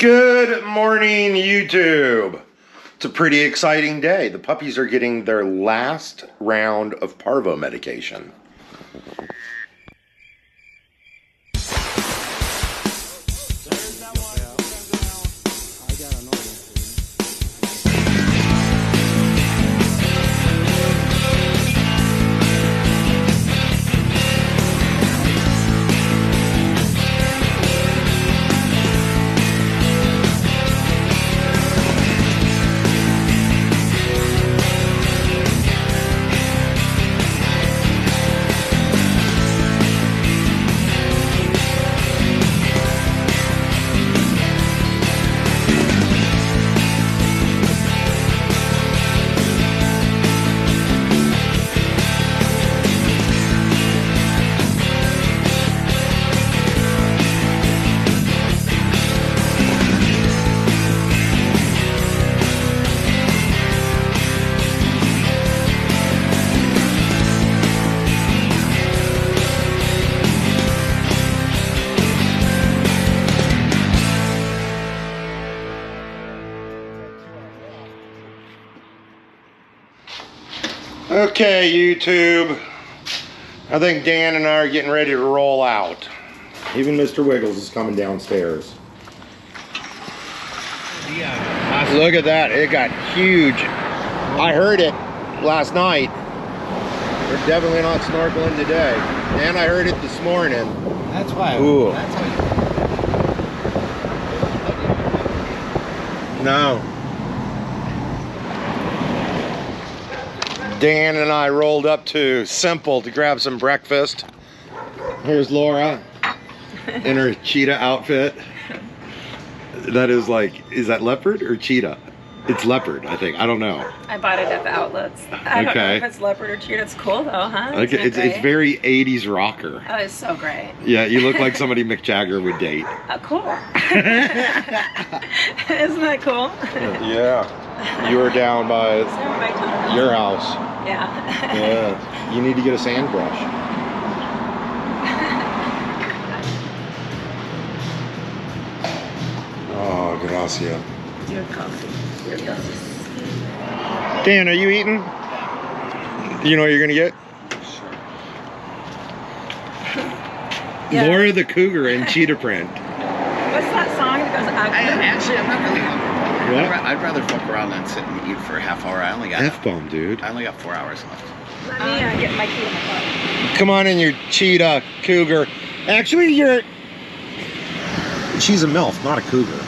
Good morning, YouTube. It's a pretty exciting day. The puppies are getting their last round of parvo medication. Okay, YouTube. I think Dan and I are getting ready to roll out. Even Mr. Wiggles is coming downstairs. Yeah. Look at that. It got huge. I heard it last night. We're definitely not snorkeling today. And I heard it this morning. That's why. Ooh. That's why. No. Dan and I rolled up to Simple to grab some breakfast. Here's Laura in her cheetah outfit. That is like, is that leopard or cheetah? It's leopard, I think. I don't know. I bought it at the outlets. I don't know if it's leopard or cheetah. It's cool though, huh? Okay, it's very 80s rocker. Oh, it's so great. Yeah, you look like somebody Mick Jagger would date. Oh, cool. Isn't that cool? Yeah. You were down by your house. Yeah. Yeah. You need to get a sand brush. Oh, gracias. Your coffee. Dan, are you eating? You know what you're gonna get? Yeah. Laura the Cougar in cheetah print. What's that song that goes out? I'm not really hungry. What? I'd rather fuck around than sit and eat for a half hour. I only got F-bomb, dude. 4 hours left. Let me get my key in the car. Come on in, your cheetah cougar. Actually, she's a MILF, not a cougar.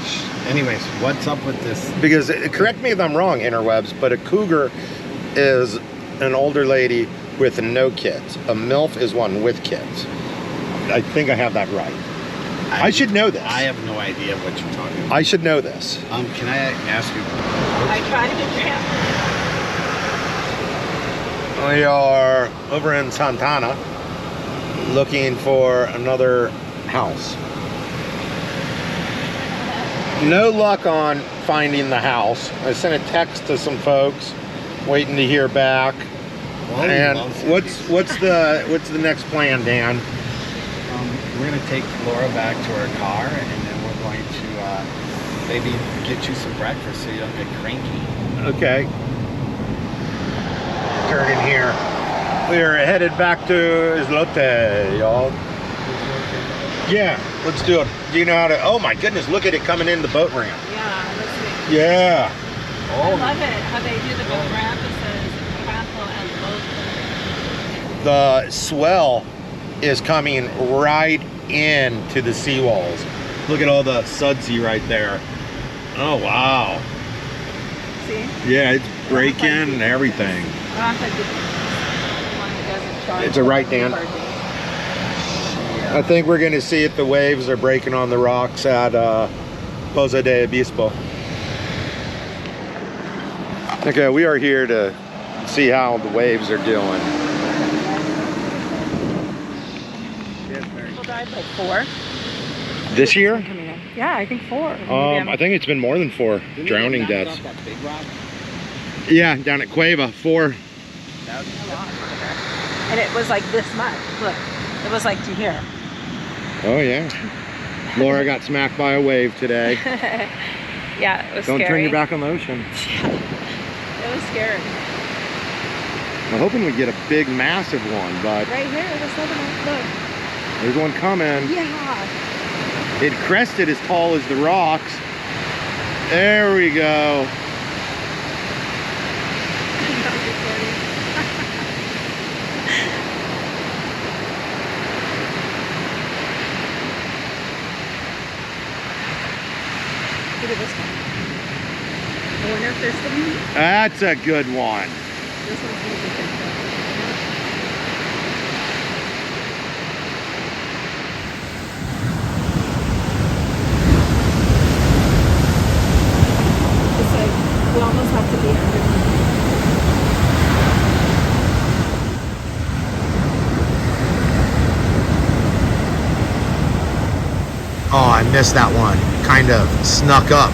Anyways, what's up with this? Because, correct me if I'm wrong, interwebs, but a cougar is an older lady with no kids. A MILF is one with kids. I think I have that right. I should know this. I have no idea what you're talking about. I should know this. Can I ask you? I try to get your hand. We are over in Santana looking for another house. No luck on finding the house. I sent a text to some folks, waiting to hear back. Well, and what's the next plan, Dan? We're gonna take Laura back to her car, and then we're going to maybe get you some breakfast so you don't get cranky. Okay. Turn in here. We are headed back to Islote, y'all. Yeah, let's do it. Do you know how to? Oh my goodness, look at it coming in the boat ramp. Yeah, let's see. Yeah. I love it, how they do the boat ramp. It says castle and boat. The swell is coming right into the seawalls. Look at all the sudsy right there. Oh wow. See? Yeah, it's breaking and everything. It's a right, Dan. I think we're going to see if the waves are breaking on the rocks at Poza de Obispo. Okay, we are here to see how the waves are doing. People died like 4. This year? Yeah, I think 4. I think it's been more than 4 drowning deaths. That big rock? Yeah, down at Cueva, 4. That was A lot. And it was like this much. Look, it was like to here. Oh yeah. Laura got smacked by a wave today. Yeah, it was Don't scary. turn your back on the ocean. It was scary. I'm hoping we get a big, massive one, but Right here, there's another one. Look. there's one coming. Yeah. It crested as tall as the rocks. There we go. Look at this one. I wonder if there's some meat. That's a good one. This one's gonna be good. It's like we almost have to be underneath. Oh, I missed that one. Kind of snuck up.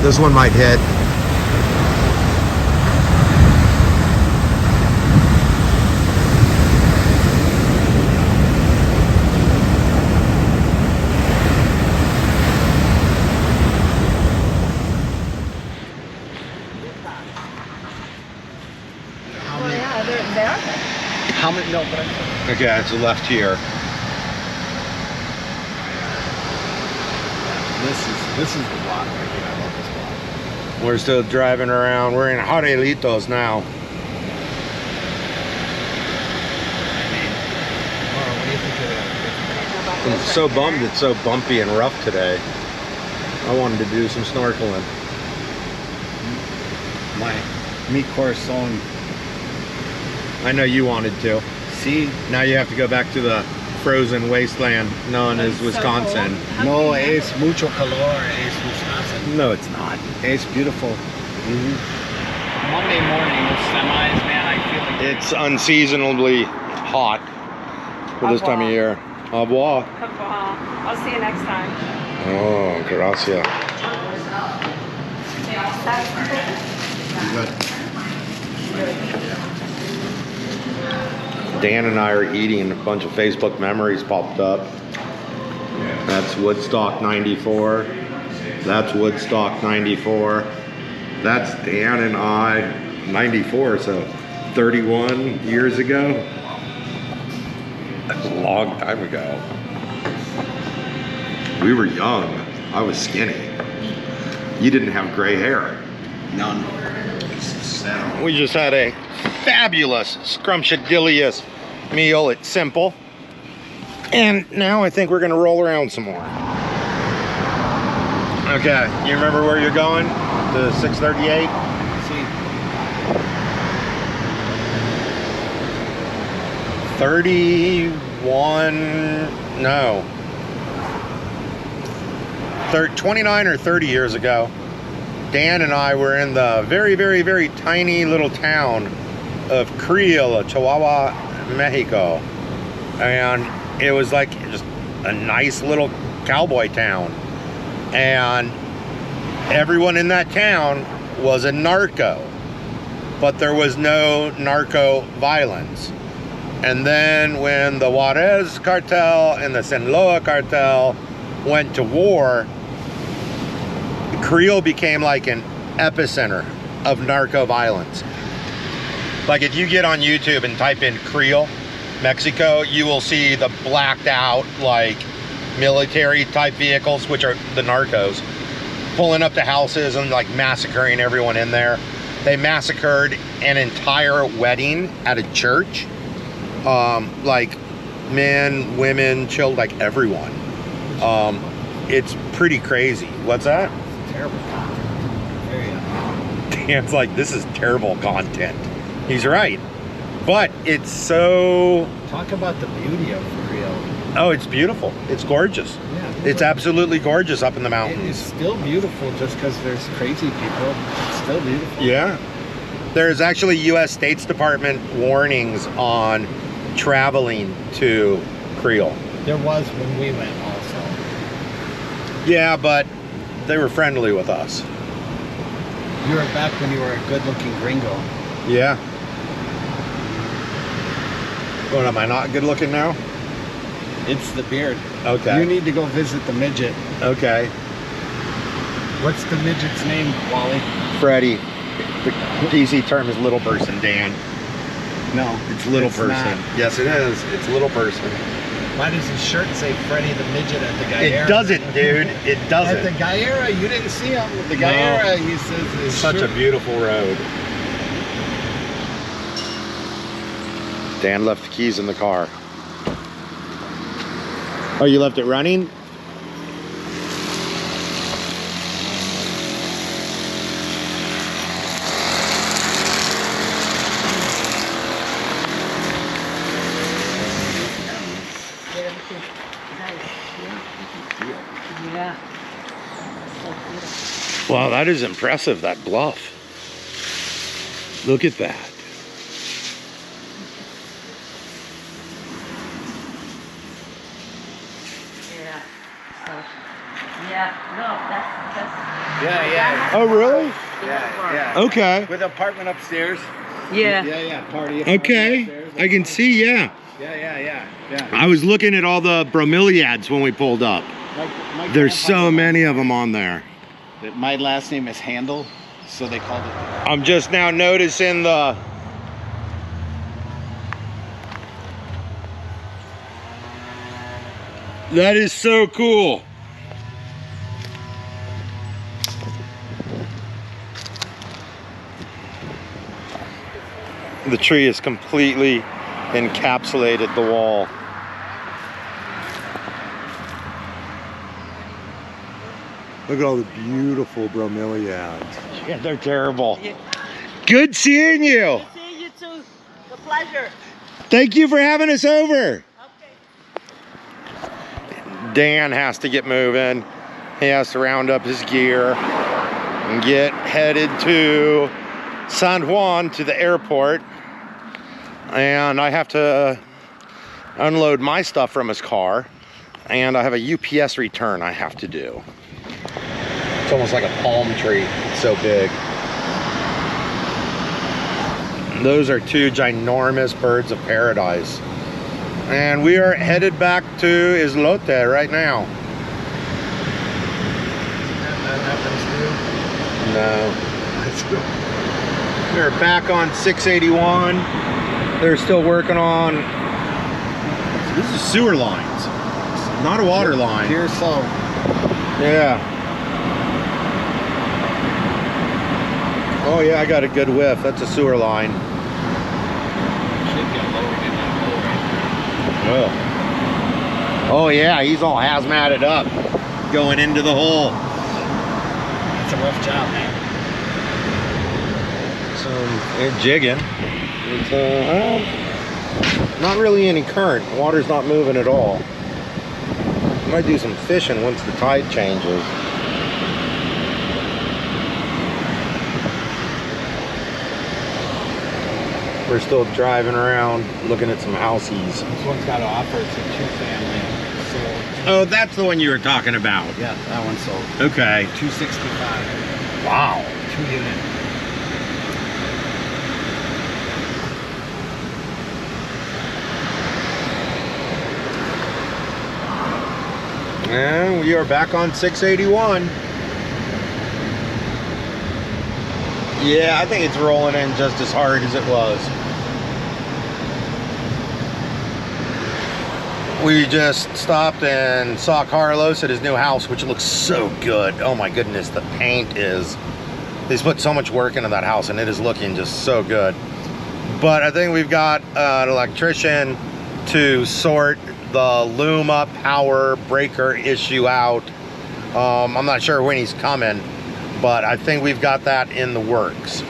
This one might hit. Well, yeah, they are. How many? No, but I Okay, it's left here. this is the block right here. I love this block. We're still driving around. We're in Jarelitos now. Laura, what do you think of I'm so bummed it's so bumpy and rough today. I wanted to do some snorkeling. my mi corazón? I know you wanted to. See, Now you have to go back to the frozen wasteland known as It's so Wisconsin. cold. How no can you es mucho calor, es Wisconsin. No, it's not. It's beautiful. Monday morning with semis, man, I feel like It's unseasonably hot for this time of year. Au revoir. Come on. I'll see you next time. Oh, gracias. Dan and I are eating. A bunch of Facebook memories popped up. That's Woodstock 94. That's Woodstock 94. That's Dan and I 94, so 31 years ago. That's a long time ago. We were young. I was skinny. You didn't have gray hair. none. We just had a fabulous scrumptious meal. It's simple. And now I think we're gonna roll around some more. Okay, you remember where you're going? The 638? See, 29 or 30 years ago, Dan and I were in the very, very, very tiny little town of Creel, Chihuahua, Mexico. And it was like just a nice little cowboy town. And everyone in that town was a narco, but there was no narco violence. And then when the Juarez cartel and the Sinaloa cartel went to war, Creel became like an epicenter of narco violence. Like if you get on YouTube and type in Creel, Mexico, you will see the blacked out like military type vehicles, which are the narcos, pulling up to houses and like massacring everyone in there. They massacred an entire wedding at a church. Like men, women, children, like everyone. It's pretty crazy. What's that? terrible content. Very Dan's like, this is terrible content. He's right. But it's so... Talk about the beauty of Creel. Oh, it's beautiful. It's gorgeous. Yeah, It's absolutely gorgeous up in the It mountains. is still beautiful just because there's crazy people. It's still beautiful. Yeah. There's actually U.S. State's Department warnings on traveling to Creel. There was when we went also. Yeah, but they were friendly with us. You were back when you were a good-looking gringo. Yeah. What, am I not good looking now? It's the beard. Okay. You need to go visit the midget. Okay. What's the midget's name, Wally? Freddie. The PC term is little person, Dan. No. It's little it's person. not. Yes, it is. It's little person. Why does his shirt say Freddie the midget at the Galera? It doesn't, dude. It doesn't. At the Galera, you didn't see him. At the Galera, he says his Such shirt. a beautiful road. Dan left the keys in the car. Oh, you left it running? Yeah. Wow, that is impressive, that bluff. Look at that. Yeah. So, yeah. No, that's. Yeah. Oh, really? Yeah. Okay. With apartment upstairs. Yeah. Yeah. Party. Okay. Upstairs. I can see, yeah. Yeah. I was looking at all the bromeliads when we pulled up. My There's so grandpa- many of them on there. My last name is Handel, so they called it. I'm just now noticing the... That is so cool. The tree is completely encapsulated the wall. Look at all the beautiful bromeliads. Yeah, they're terrible. Yeah. Good seeing you. See you too. The pleasure. Thank you for having us over. Okay. Dan has to get moving. He has to round up his gear and get headed to San Juan to the airport. And I have to unload my stuff from his car. And I have a UPS return I have to do. It's almost like a palm tree. It's so big. Those are two ginormous birds of paradise. And we are headed back to Islote right now. That happens No. Let's go. We're back on 681. They're still working on... This is sewer lines. It's not a water line. Pure salt. Yeah. Oh yeah, I got a good whiff. That's a sewer line. Should get lowered in that hole right Oh yeah, he's all hazmated up, going into the hole. there. It's a rough job, man. So they're jigging. It's not really any current. The water's not moving at all. Might do some fishing once the tide changes. We're still driving around looking at some houseies. This one's got to offer. It's a two-family. Sold. Oh, that's the one you were talking about. Yeah, that one's sold. Okay. $265. Wow. 2-unit. And we are back on 681. Yeah, I think it's rolling in just as hard as it was. We just stopped and saw Carlos at his new house, which looks so good. Oh my goodness, the paint is... He's put so much work into that house and it is looking just so good. But I think we've got an electrician to sort the Luma power breaker issue out. I'm not sure when he's coming, but I think we've got that in the works.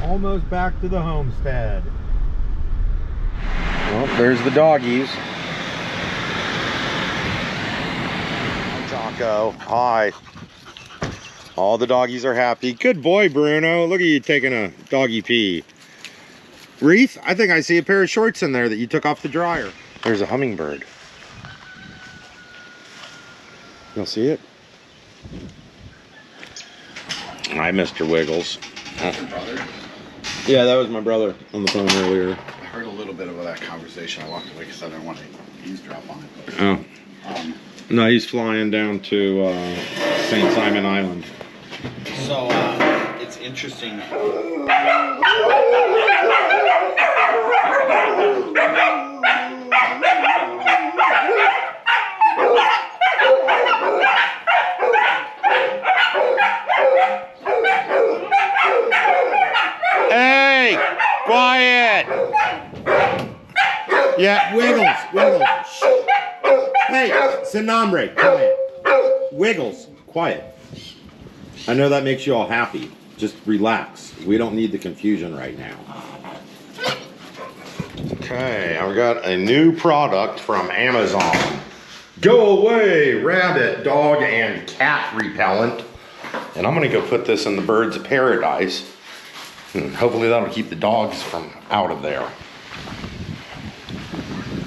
Almost back to the homestead. Well, there's the doggies. Jocko, hi. All the doggies are happy. Good boy, Bruno. Look at you taking a doggy pee. Reef, I think I see a pair of shorts in there that you took off the dryer. There's a hummingbird. You'll see it? Hi, Mr. Wiggles. That's your brother? Yeah, that was my brother on the phone earlier. I heard a little bit of that conversation. I walked away because I didn't want to eavesdrop on it. But, Oh. No, he's flying down to St. Simon Island. so it's interesting. Hey, quiet. Yeah, Wiggles. Shh. Hey, sin nombre, quiet. Wiggles, quiet. I know that makes you all happy. Just relax. We don't need the confusion right now. Okay, I've got a new product from Amazon. Go away, rabbit, dog, and cat repellent. And I'm gonna go put this in the birds of paradise. And hopefully that'll keep the dogs from out of there.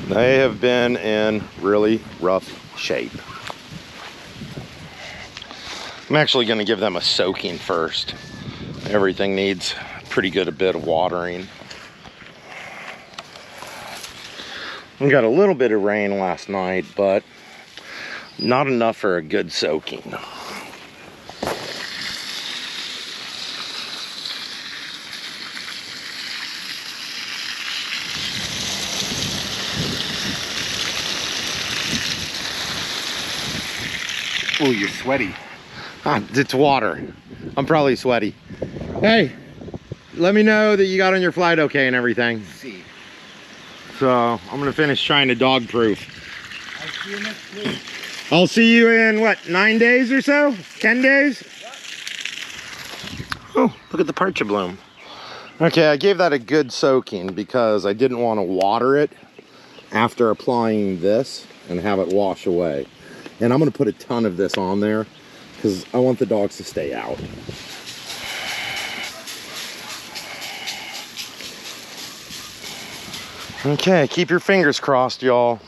They have been in really rough shape. I'm actually gonna give them a soaking first. Everything needs pretty good a bit of watering. We got a little bit of rain last night, but not enough for a good soaking. Oh, you're sweaty. It's water. I'm probably sweaty. Hey, let me know that you got on your flight okay and everything. See. So I'm gonna finish trying to dog proof. I'll see you next week. I'll see you in what, 9 days or so? 10 days? Oh, look at the parcha bloom. Okay, I gave that a good soaking because I didn't want to water it after applying this and have it wash away. And I'm gonna put a ton of this on there because I want the dogs to stay out. Okay, keep your fingers crossed, y'all.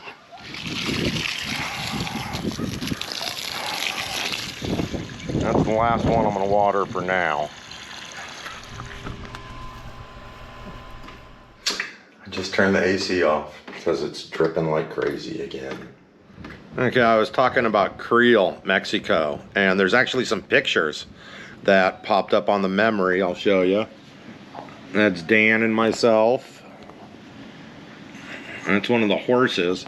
That's the last one I'm gonna water for now. I just turned the AC off because it's dripping like crazy again. Okay, I was talking about Creel, Mexico, and there's actually some pictures that popped up on the memory. I'll show you. That's Dan and myself. That's one of the horses.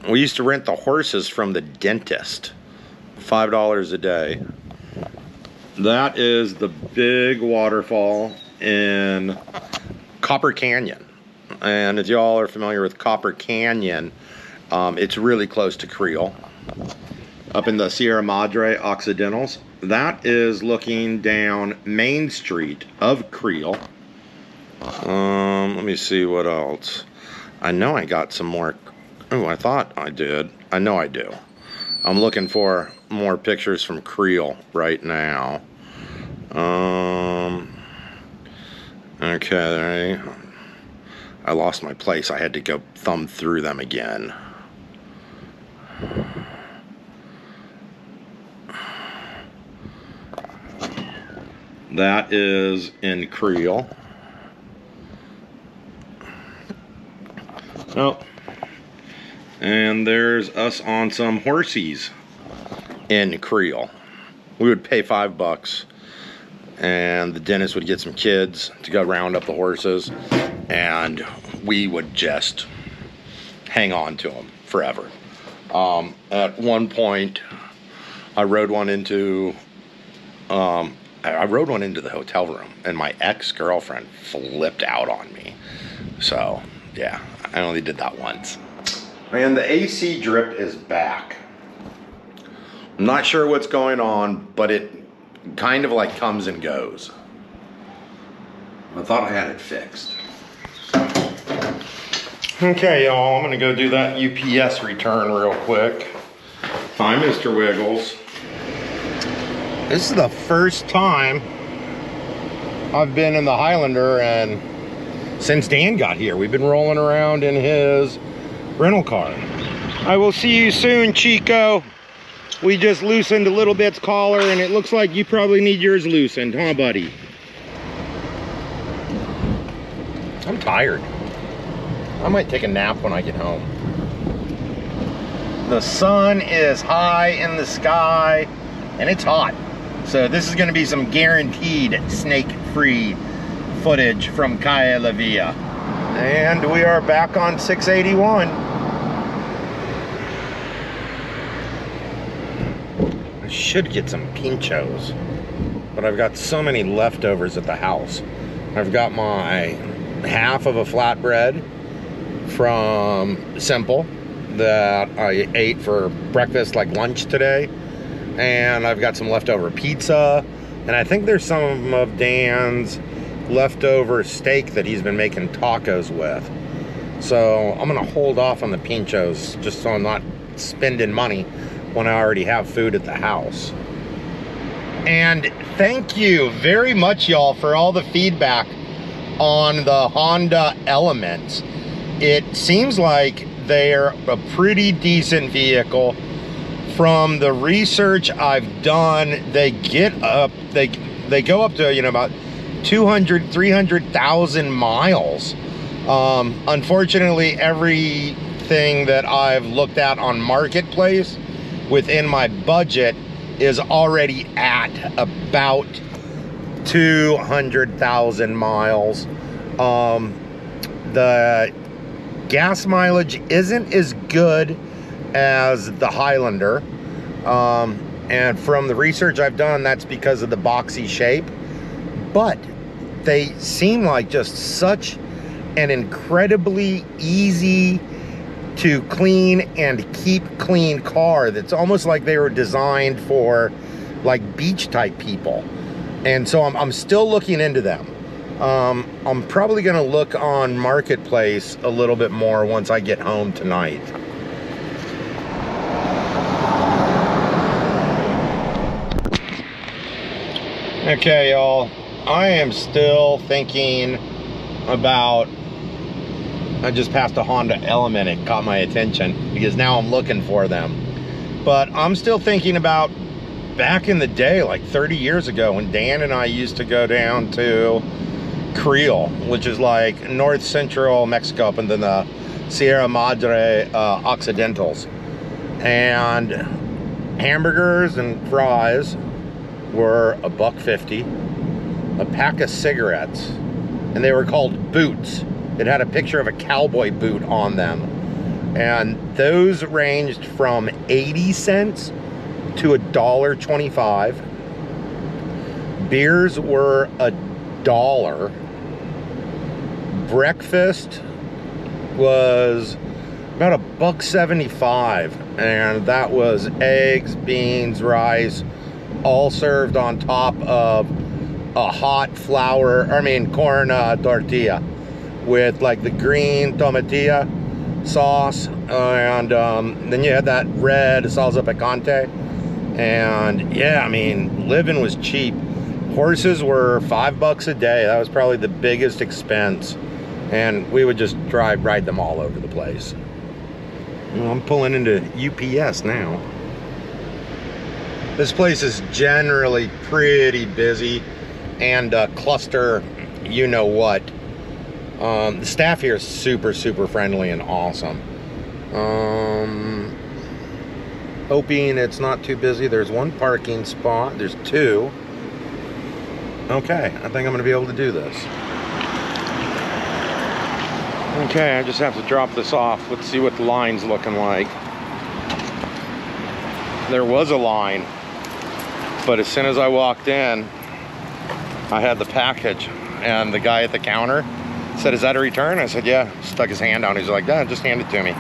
We used to rent the horses from the dentist. $5 a day. That is the big waterfall in Copper Canyon. And if y'all are familiar with Copper Canyon, it's really close to Creel, up in the Sierra Madre Occidentals. That is looking down Main Street of Creel. Let me see what else. I know I got some more. Oh, I thought I did. I know I do. I'm looking for more pictures from Creel right now. Okay. I lost my place. I had to go thumb through them again. That is in Creel. Oh, and there's us on some horsies in Creel. We would pay $5 and the dentist would get some kids to go round up the horses and we would just hang on to them forever. At one point I rode one into the hotel room and my ex-girlfriend flipped out on me. So yeah, I only did that once. And the AC drip is back. I'm not sure what's going on, but it kind of like comes and goes. I thought I had it fixed. Okay, y'all, I'm gonna go do that UPS return real quick. Hi, Mr. Wiggles. This is the first time I've been in the Highlander and since Dan got here. We've been rolling around in his rental car. I will see you soon, Chico. We just loosened a little bit's collar, and it looks like you probably need yours loosened, huh, buddy? I'm tired. I might take a nap when I get home. The sun is high in the sky, and it's hot. So this is gonna be some guaranteed snake-free footage from Calle La Villa. And we are back on 681. I should get some pinchos, but I've got so many leftovers at the house. I've got my half of a flatbread from Simple that I ate for breakfast, like lunch today, and I've got some leftover pizza, and I think there's some of Dan's leftover steak that he's been making tacos with. So I'm gonna hold off on the pinchos just so I'm not spending money when I already have food at the house. And thank you very much, y'all, for all the feedback on the Honda Elements. It seems like they're a pretty decent vehicle. From the research I've done, they get up, they go up to, you know, about 200, 300,000 miles. Unfortunately, everything that I've looked at on Marketplace within my budget is already at about 200,000 miles. The gas mileage isn't as good as the Highlander, and from the research I've done, that's because of the boxy shape, but they seem like just such an incredibly easy to clean and keep clean car that's almost like they were designed for like beach type people. And so I'm still looking into them. I'm probably gonna look on Marketplace a little bit more once I get home tonight. Okay, y'all, I am still thinking about, I just passed a Honda Element. It caught my attention because now I'm looking for them. But I'm still thinking about back in the day, like 30 years ago, when Dan and I used to go down to Creel, which is like north central Mexico up into the Sierra Madre Occidentals. And hamburgers and fries were $1.50. A pack of cigarettes, and they were called boots. It had a picture of a cowboy boot on them. And those ranged from 80 cents to $1.25. Beers were $1. Breakfast was about $1.75, and that was eggs, beans, rice, all served on top of a hot corn tortilla with like the green tomatilla sauce, and then you had that red salsa picante. And yeah, I mean, living was cheap. Horses were $5 a day. That was probably the biggest expense, and we would just ride them all over the place. Well, I'm pulling into UPS now. This place is generally pretty busy and cluster, you know what. The staff here is super, super friendly and awesome. Hoping it's not too busy. There's one parking spot. There's two. Okay, I think I'm gonna be able to do this. Okay, I just have to drop this off. Let's see what the line's looking like. There was a line, but as soon as I walked in, I had the package, and the guy at the counter said, "Is that a return?" I said, "Yeah." Stuck his hand out. He's like, "Yeah, just hand it to me."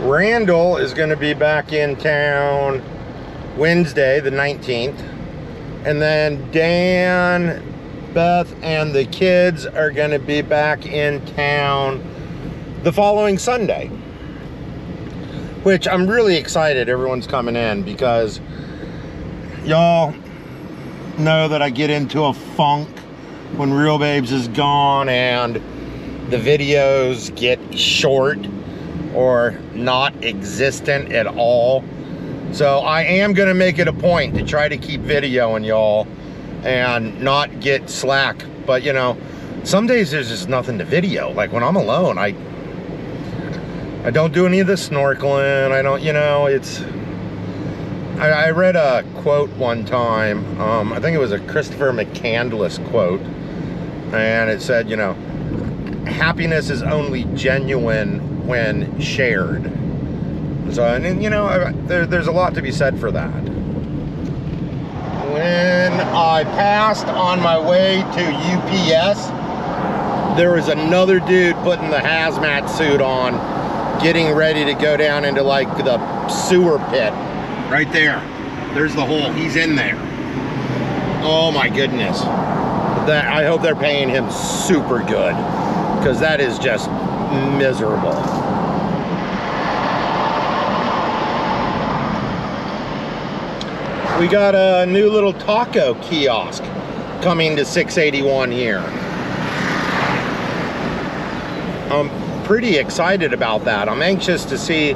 Randall is going to be back in town Wednesday, the 19th. And then Dan, Beth, and the kids are going to be back in town the following Sunday. Which I'm really excited everyone's coming in, because y'all know that I get into a funk when Real Babes is gone and the videos get short. or not existent at all. So I am gonna make it a point to try to keep videoing y'all and not get slack. But you know, some days there's just nothing to video. Like when I'm alone, I don't do any of the snorkeling. I don't, you know, it's, I read a quote one time, I think it was a Christopher McCandless quote, and it said, you know, happiness is only genuine when shared. So, and you know, there's a lot to be said for that. When I passed on my way to UPS, there was another dude putting the hazmat suit on, getting ready to go down into like the sewer pit. Right there. There's the hole. He's in there. Oh my goodness. I hope they're paying him super good, because that is just miserable. We got a new little taco kiosk coming to 681 here. I'm pretty excited about that. I'm anxious to see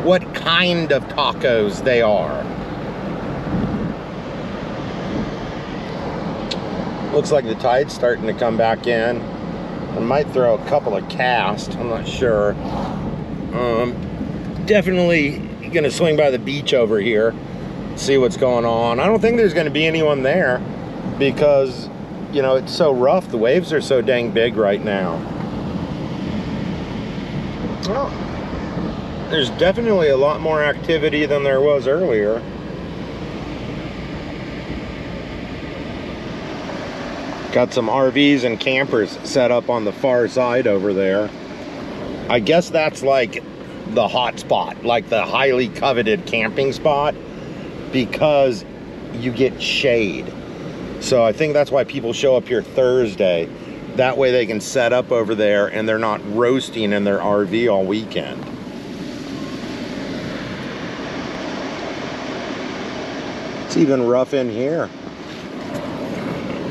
what kind of tacos they are. Looks like the tide's starting to come back in. I might throw a couple of casts, I'm not sure. Definitely gonna swing by the beach over here, see what's going on. I don't think there's gonna be anyone there because, you know, it's so rough. The waves are so dang big right now. Well, there's definitely a lot more activity than there was earlier. Got some RVs and campers set up on the far side over there. I guess that's like the hot spot, like the highly coveted camping spot, because you get shade. So I think that's why people show up here Thursday. That way they can set up over there and they're not roasting in their RV all weekend. It's even rough in here.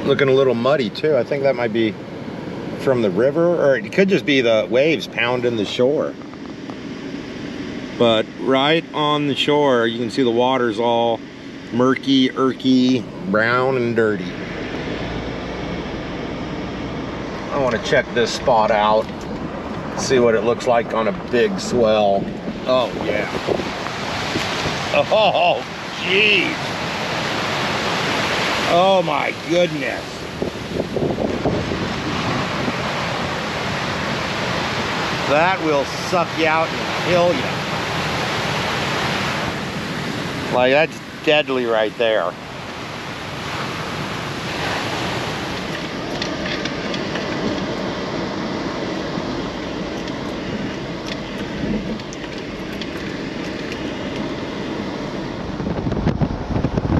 Looking a little muddy too. I think that might be from the river, or it could just be the waves pounding the shore. But right on the shore, you can see the water's all murky, irky, brown, and dirty. I want to check this spot out, see what it looks like on a big swell. Oh yeah. Oh, jeez. Oh my goodness. That will suck you out and kill you. Like, that's deadly right there.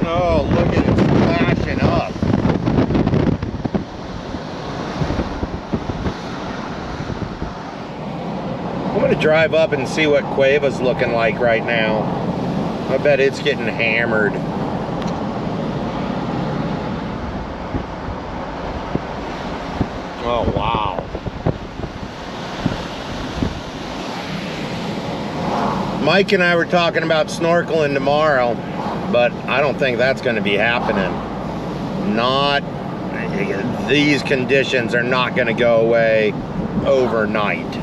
Oh, look at it flashing up. I'm gonna drive up and see what Cueva's looking like right now. I bet it's getting hammered. Oh, wow. Mike and I were talking about snorkeling tomorrow, but I don't think that's going to be happening. These conditions are not going to go away overnight.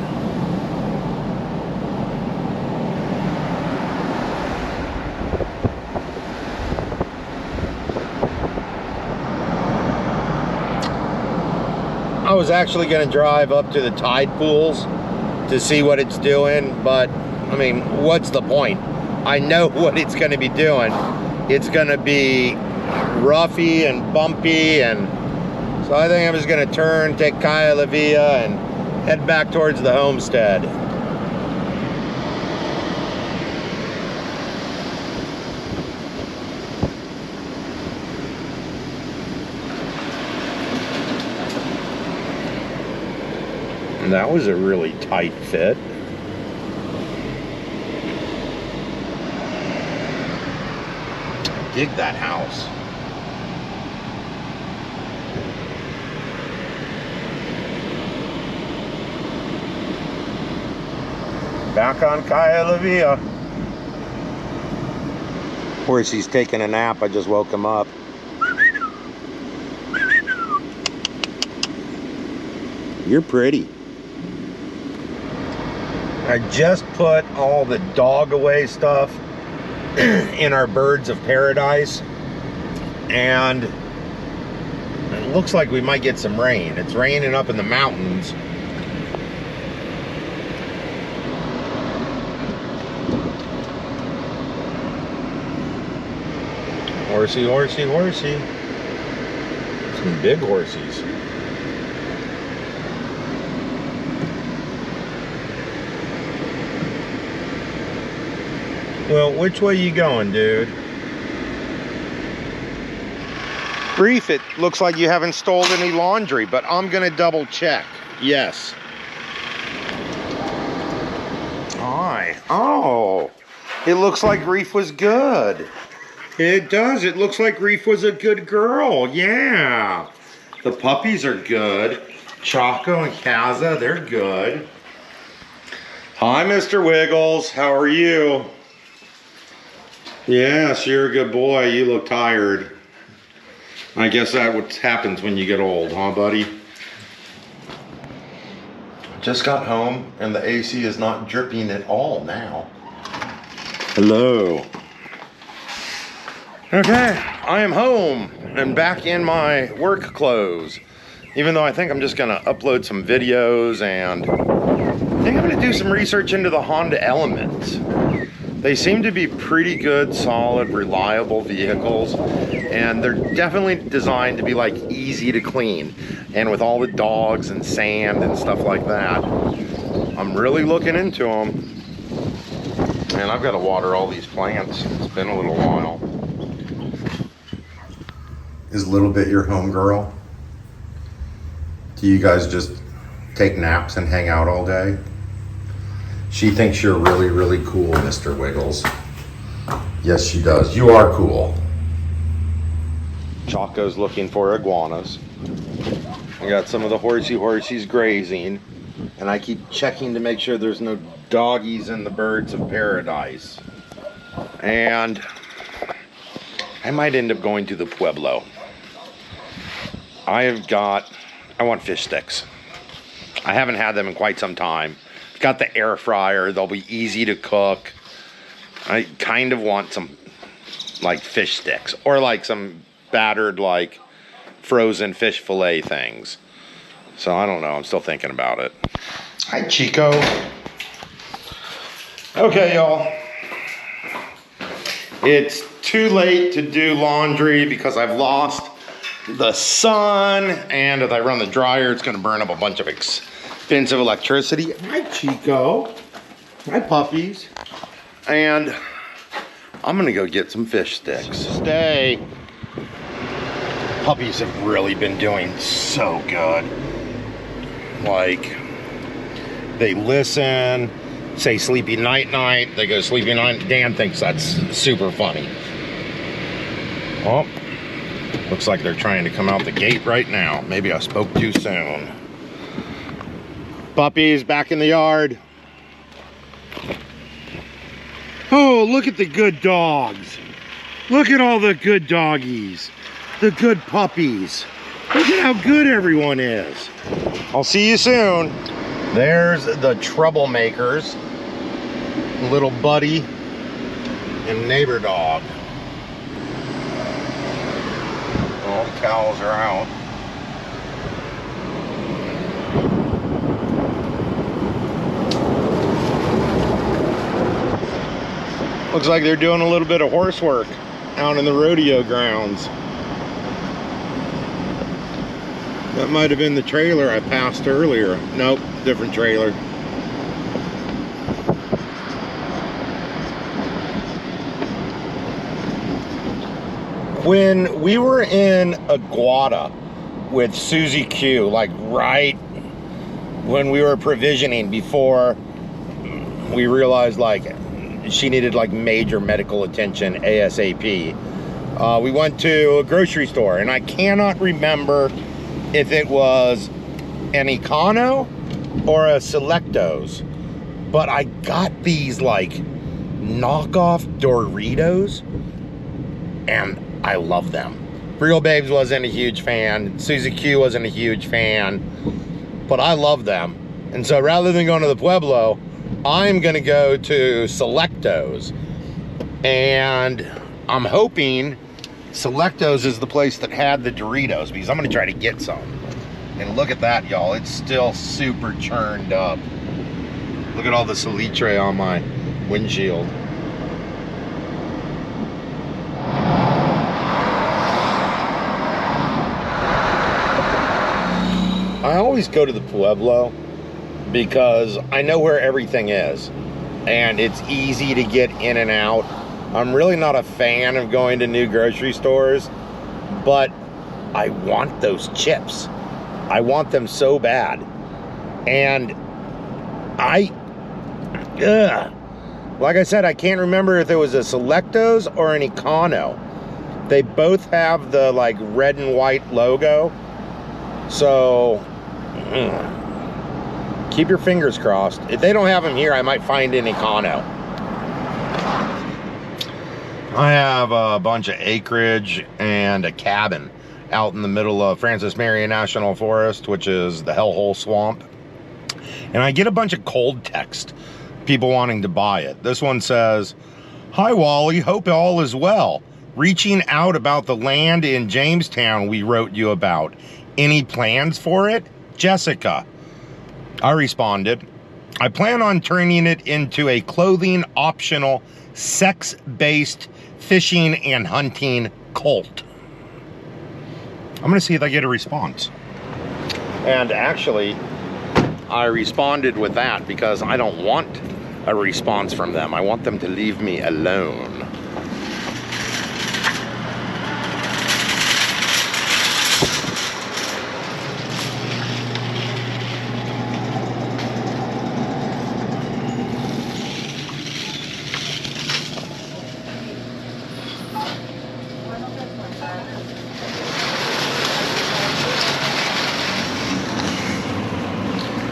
I was actually going to drive up to the tide pools to see what it's doing, but I mean, what's the point? I know what it's going to be doing. It's going to be roughy and bumpy, and so I think I'm just going to turn, take Calle La Villa, and head back towards the homestead. And that was a really tight fit. Dig that house. Back on Calle La Via. Horsey's taking a nap. I just woke him up. You're pretty. I just put all the dog away stuff in our birds of paradise, and it looks like we might get some rain. It's raining up in the mountains. Horsey, horsey, horsey. Some big horsies. Well, which way you going, dude? Reef, it looks like you haven't stolen any laundry, but I'm gonna double check. Yes. Hi. Oh, it looks like Reef was good. It does. It looks like Reef was a good girl. Yeah. The puppies are good. Choco and Kaza, they're good. Hi, Mr. Wiggles. How are you? Yes, you're a good boy. You look tired. I guess that's what happens when you get old, huh, buddy? Just got home and the AC is not dripping at all now. Hello. Okay, I am home and back in my work clothes. Even though I think I'm just gonna upload some videos, and I think I'm gonna do some research into the Honda Elements. They seem to be pretty good, solid, reliable vehicles, and they're definitely designed to be like easy to clean. And with all the dogs and sand and stuff like that, I'm really looking into them. And I've got to water all these plants. It's been a little while. Is Little Bit your home girl? Do you guys just take naps and hang out all day? She thinks you're really, really cool, Mr. Wiggles. Yes, she does. You are cool. Choco's looking for iguanas. I got some of the horsies grazing, and I keep checking to make sure there's no doggies in the birds of paradise. And I might end up going to the Pueblo. I want fish sticks. I haven't had them in quite some time. Got the air fryer. They'll be easy to cook. I kind of want some like fish sticks, or like some battered like frozen fish fillet things. So I don't know. I'm still thinking about it. Hi, Chico. Okay, y'all. It's too late to do laundry because I've lost the sun, and if I run the dryer, it's going to burn up a bunch of expensive electricity. Hi, Chico. Hi, puppies. And I'm gonna go get some fish sticks. Stay. Puppies have really been doing so good. Like, they listen, say sleepy night night, they go sleepy night. Dan thinks that's super funny. Oh, looks like they're trying to come out the gate right now. Maybe I spoke too soon. Puppies back in the yard. Oh, look at the good dogs. Look at all the good doggies. The good puppies. Look at how good everyone is. I'll see you soon. There's the troublemakers. Little buddy and neighbor dog. All the cows are out. Looks like they're doing a little bit of horse work out in the rodeo grounds. That might have been the trailer I passed earlier. Nope, different trailer. When we were in Aguada with Susie Q, like right when we were provisioning, before we realized like she needed like major medical attention ASAP. We went to a grocery store, and I cannot remember if it was an Econo or a Selectos, but I got these like knockoff Doritos, and I love them. Real Babes wasn't a huge fan. Susie Q wasn't a huge fan, but I love them. And so rather than going to the Pueblo, I'm gonna go to Selectos. And I'm hoping Selectos is the place that had the Doritos, because I'm gonna try to get some. And look at that, y'all. It's still super churned up. Look at all the salitre on my windshield. I always go to the Pueblo because I know where everything is and it's easy to get in and out. I'm really not a fan of going to new grocery stores, but I want those chips. I want them so bad. And like I said, I can't remember if it was a Selectos or an Econo. They both have the like red and white logo. So keep your fingers crossed. If they don't have them here, I might find an Econo. I have a bunch of acreage and a cabin out in the middle of Francis Marion National Forest, which is the hellhole swamp. And I get a bunch of cold text, people wanting to buy it. This one says, "Hi Wally, hope all is well. Reaching out about the land in Jamestown we wrote you about. Any plans for it? Jessica." I responded, "I plan on turning it into a clothing optional, sex-based fishing and hunting cult." I'm gonna see if I get a response. And actually, I responded with that because I don't want a response from them. I want them to leave me alone.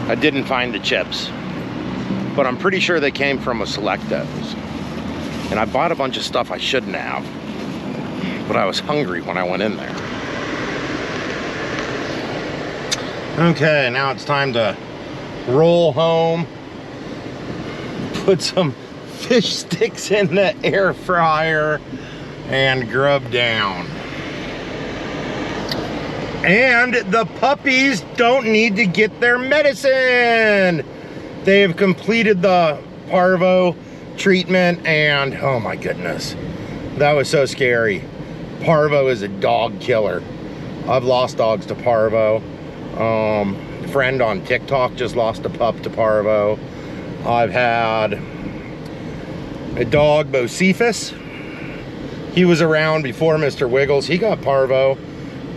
I didn't find the chips, but I'm pretty sure they came from a Selectos. And I bought a bunch of stuff I shouldn't have, but I was hungry when I went in there. Okay, now it's time to roll home, put some fish sticks in the air fryer, and grub down. And the puppies don't need to get their medicine. They have completed the parvo treatment, and oh my goodness, that was so scary. Parvo is a dog killer. I've lost dogs to parvo. A friend on TikTok just lost a pup to parvo. I've had a dog, Bocephus. He was around before Mr. Wiggles. He got parvo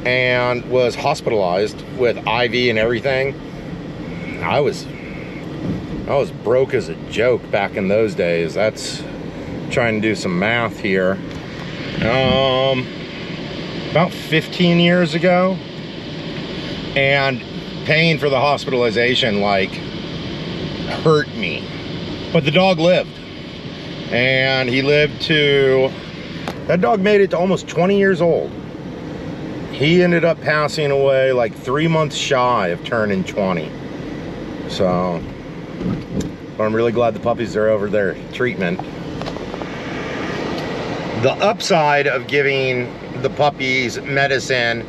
and was hospitalized with IV and everything. I was broke as a joke back in those days. That's trying to do some math here. About 15 years ago, and paying for the hospitalization like hurt me. But the dog lived, and he lived to, that dog made it to almost 20 years old. He ended up passing away like 3 months shy of turning 20. So, but I'm really glad the puppies are over their treatment. The upside of giving the puppies medicine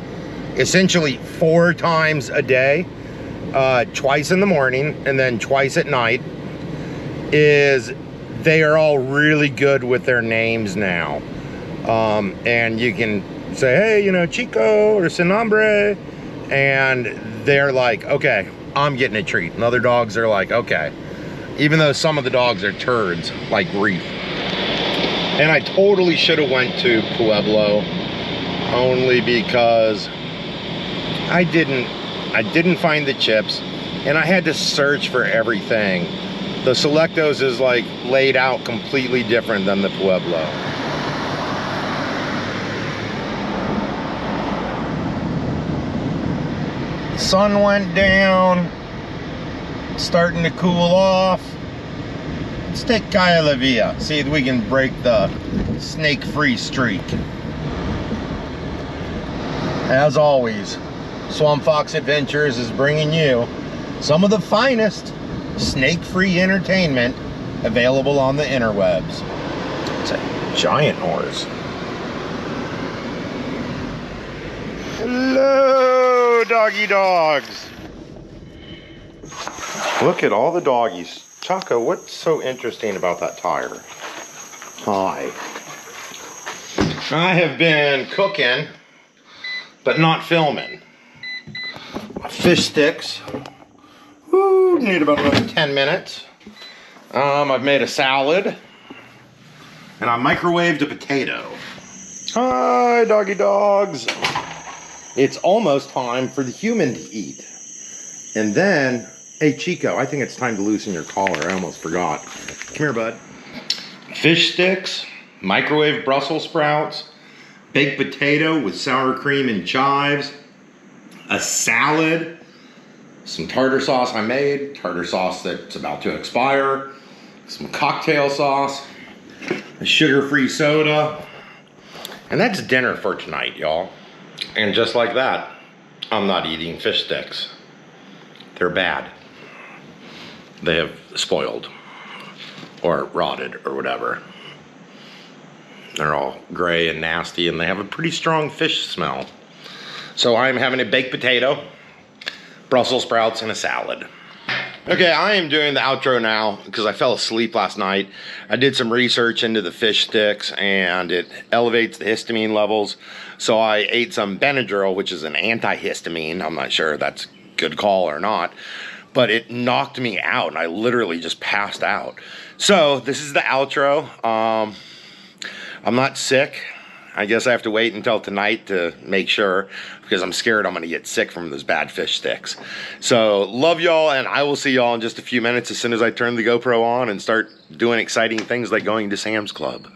essentially 4 times a day, twice in the morning and then twice at night, is they are all really good with their names now. And you can say, hey, you know, Chico or Sin Nombre, and they're like, okay, I'm getting a treat. And other dogs are like, okay, even though some of the dogs are turds like Reef. And I totally should have went to Pueblo, only because I didn't find the chips, and I had to search for everything. The Selectos is like laid out completely different than the Pueblo. Sun went down, starting to cool off. Let's take Kaya La Via. See if we can break the snake-free streak. As always, Swamp Fox Adventures is bringing you some of the finest snake-free entertainment available on the interwebs. It's a giant horse. Hello, doggy dogs. Look at all the doggies. Chaco, what's so interesting about that tire? Hi. I have been cooking, but not filming. My fish sticks. Woo, need about another 10 minutes. I've made a salad. And I microwaved a potato. Hi, doggy dogs. It's almost time for the human to eat. And then, hey Chico, I think it's time to loosen your collar. I almost forgot. Come here, bud. Fish sticks, microwave Brussels sprouts, baked potato with sour cream and chives, a salad, some tartar sauce I made, tartar sauce that's about to expire, some cocktail sauce, a sugar-free soda, and that's dinner for tonight, y'all. And just like that, I'm not eating fish sticks. They're bad. They have spoiled or rotted or whatever. They're all gray and nasty and they have a pretty strong fish smell. So I'm having a baked potato, Brussels sprouts, and a salad. Okay, I am doing the outro now because I fell asleep last night. I did some research into the fish sticks and it elevates the histamine levels. So I ate some Benadryl, which is an antihistamine. I'm not sure if that's a good call or not, but it knocked me out and I literally just passed out. So this is the outro. I'm not sick. I guess I have to wait until tonight to make sure because I'm scared I'm going to get sick from those bad fish sticks. So love y'all, and I will see y'all in just a few minutes as soon as I turn the GoPro on and start doing exciting things like going to Sam's Club.